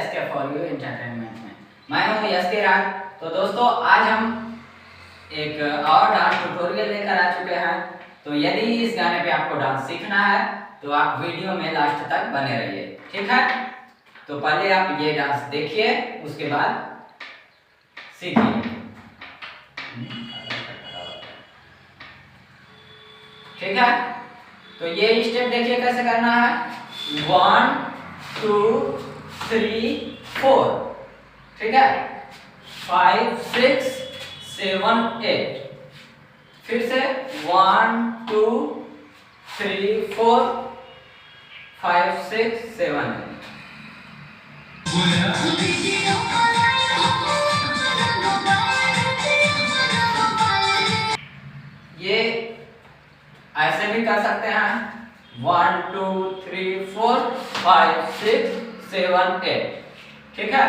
S के for you entertainment में। मैं हूं यस के राज। तो दोस्तों आज हम एक और डांस ट्यूटोरियल लेकर आ चुके हैं। तो यदि इस गाने पे आपको डांस सीखना है तो आप वीडियो में लास्ट तक बने रहिए, ठीक है। तो पहले आप ये डांस देखिए, उसके बाद सीखिए, ठीक है। तो ये स्टेप देखिए कैसे करना है। 1 2 3 4, ठीक है। 5 6 7 8, फिर से 1 2 3 4 5 6 7 8। ये ऐसे भी कर सकते हैं 1 2 3 4 5 6 7 8, ठीक है।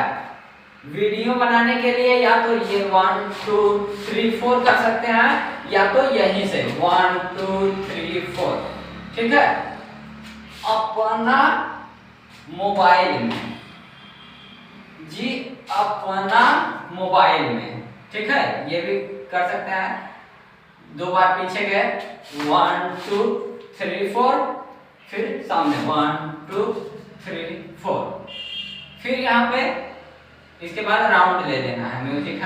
वीडियो बनाने के लिए या तो ये 1 2 3 4 कर सकते हैं या तो यहीं से 1 2 3 4, ठीक है। अपना मोबाइल में जी, अपना मोबाइल में, ठीक है। ये भी कर सकते हैं। 2 बार पीछे गए 1 2 3 4, फिर सामने 1 2 3 4, फिर यहाँ पे इसके बाद राउंड ले लेना है म्यूजिक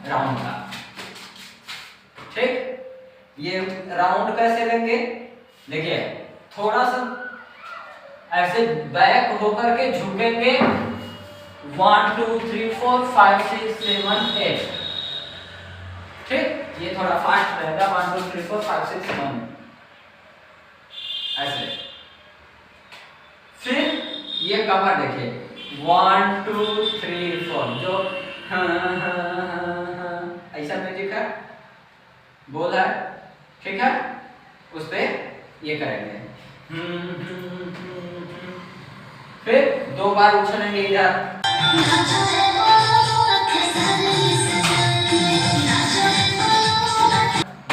राउंड का, ठीक। ये राउंड कैसे लेंगे देखिए, थोड़ा सा ऐसे बैक होकर के झुकेंगे 1 2 3 4 5 6 7 8, ठीक। ये थोड़ा फास्ट रहेगा 1 2 3 4 5 6 7 ऐसे। फिर ये कमर देखिए 1 2 3 4, जो ऐसा म्यूजिक है, बोल है, ठीक है। उस पे ये करेंगे। फिर 2 बार उछलेंगे इधर,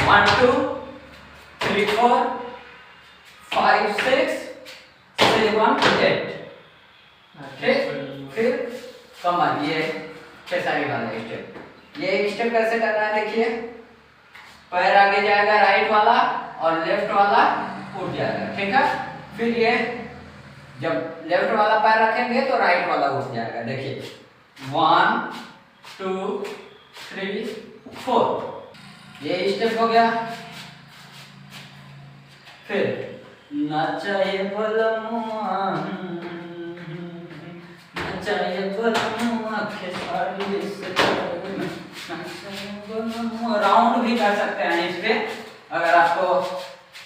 1 2 3 4 5 6 7 8, ठीक। फिर कमर, ये खेसारी वाला स्टेप। ये स्टेप कैसे करना है देखिए, पैर आगे जाएगा राइट वाला और लेफ्ट वाला उठ जाएगा, ठीक है। फिर ये जब लेफ्ट वाला पैर रखेंगे तो राइट वाला उठ जाएगा, देखिए 1 2 3 4, ये स्टेप हो गया। फिर नचाए बलमुआ नचाए बलमुआ खेसारी से राउंड भी कर सकते हैं इस पे। अगर आपको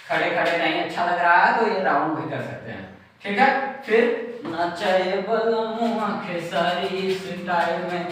खड़े खड़े नहीं अच्छा लग रहा है तो ये राउंड भी कर सकते हैं, ठीक है। फिर नचाए बलमुआ खेसारी स्टाइल में